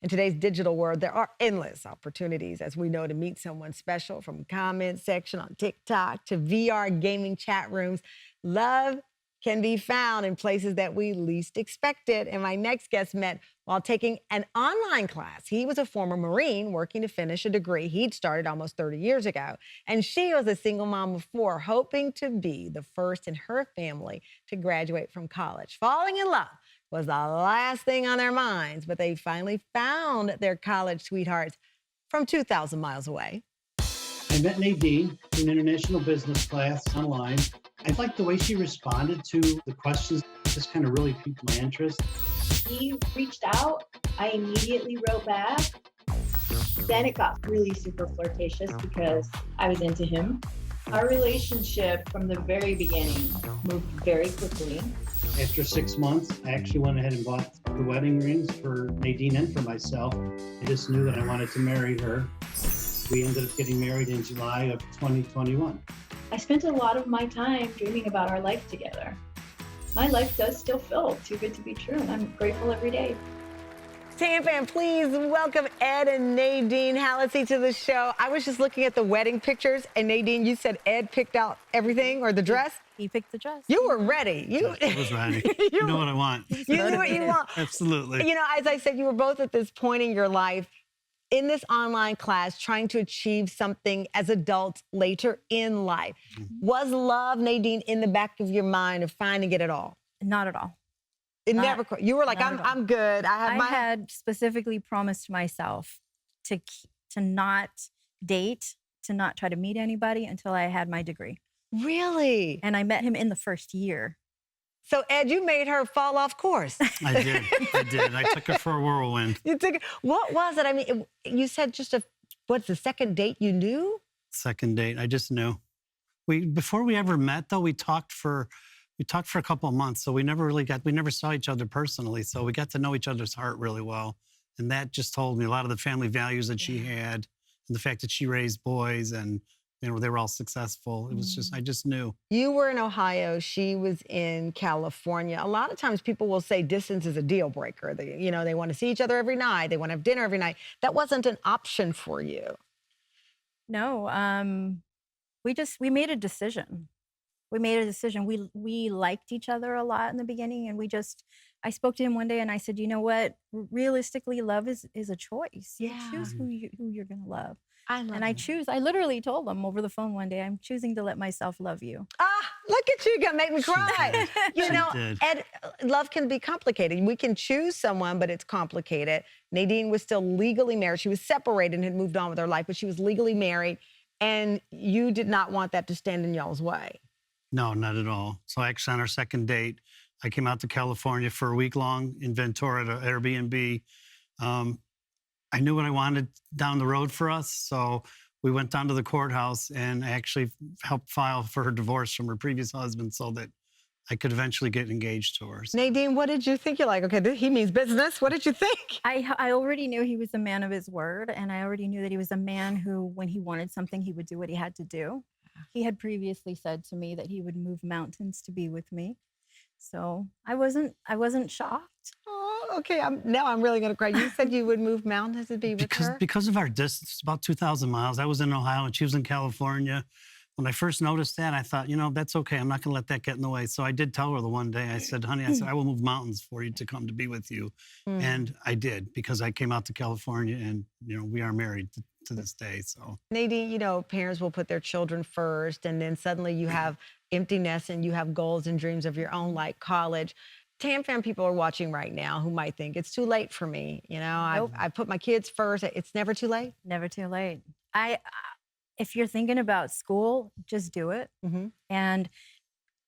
In today's digital world, there are endless opportunities, as we know, to meet someone special, from comment section on TikTok to VR gaming chat rooms. Love can be found in places that we least expect it. And my next guest met while taking an online class. He was a former Marine working to finish a degree he'd started almost 30 years ago. And she was a single mom of four, hoping to be the first in her family to graduate from college. Falling in love was the last thing on their minds, but they finally found their college sweethearts from 2,000 miles away. I met Nadine in international business class online. I liked the way she responded to the questions. It just kind of really piqued my interest. He reached out. I immediately wrote back. Then it got really super flirtatious because I was into him. Our relationship from the very beginning moved very quickly. After 6 months, I actually went ahead and bought the wedding rings for Nadine and for myself. I just knew that I wanted to marry her. We ended up getting married in July of 2021. I spent a lot of my time dreaming about our life together. My life does still feel too good to be true, and I'm grateful every day. Tamron, please welcome Ed and Nadine Hallisy to the show. I was just looking at the wedding pictures, and Nadine, you said Ed picked out everything, or the dress? He picked the dress. You were ready. I was ready. You know what I want. You knew what you want. Absolutely. You know, as I said, you were both at this point in your life, in this online class, trying to achieve something as adults later in life. Was love, Nadine, in the back of your mind of finding it at all? Not at all. It never. You were like, I'm good. I had specifically promised myself to not date, to not try to meet anybody until I had my degree. Really? And I met him in the first year. So, Ed, you made her fall off course. I did. I took her for a whirlwind. You took it. What was it? I mean, you said just what's the second date you knew? Second date, I just knew. Before we ever met, though, we talked for a couple of months, so we never saw each other personally, so we got to know each other's heart really well. And that just told me a lot of the family values that she had, and the fact that she raised boys, and they were all successful. It was just, I just knew. You were in Ohio, she was in California. A lot of times people will say distance is a deal breaker. They want to see each other every night, they want to have dinner every night. That wasn't an option for you. No, we made a decision. We liked each other a lot in the beginning, and I spoke to him one day and I said, you know what? Realistically, love is a choice. You choose who you're going to love. I literally told him over the phone one day, I'm choosing to let myself love you. Look at you, gonna make me cry. Ed, love can be complicated. We can choose someone, but it's complicated. Nadine was still legally married. She was separated and had moved on with her life, but she was legally married, and you did not want that to stand in y'all's way. No, not at all. So actually on our second date, I came out to California for a week long in Ventura at an Airbnb. I knew what I wanted down the road for us, so we went down to the courthouse and I actually helped file for her divorce from her previous husband so that I could eventually get engaged to her. Nadine, what did you think? You're like, okay, he means business. What did you think? I already knew he was a man of his word, and I already knew that he was a man who, when he wanted something, he would do what he had to do. He had previously said to me that he would move mountains to be with me. So I wasn't shocked. Oh, okay. Now I'm really going to cry. You said you would move mountains to be with her? Because of our distance, about 2,000 miles. I was in Ohio and she was in California. When I first noticed that, I thought, that's okay. I'm not going to let that get in the way. So I did tell her the one day, I said, honey, I will move mountains for you to come to be with you. And I did, because I came out to California and, we are married to this day. So Nadine, parents will put their children first, and then suddenly you have emptiness and you have goals and dreams of your own, like college. Tamron people are watching right now who might think it's too late for me. Nope. I put my kids first. It's never too late. Never too late. If you're thinking about school, just do it. And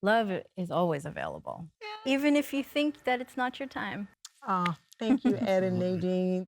love is always available, even if you think that it's not your time. Oh, thank you, Ed and Nadine.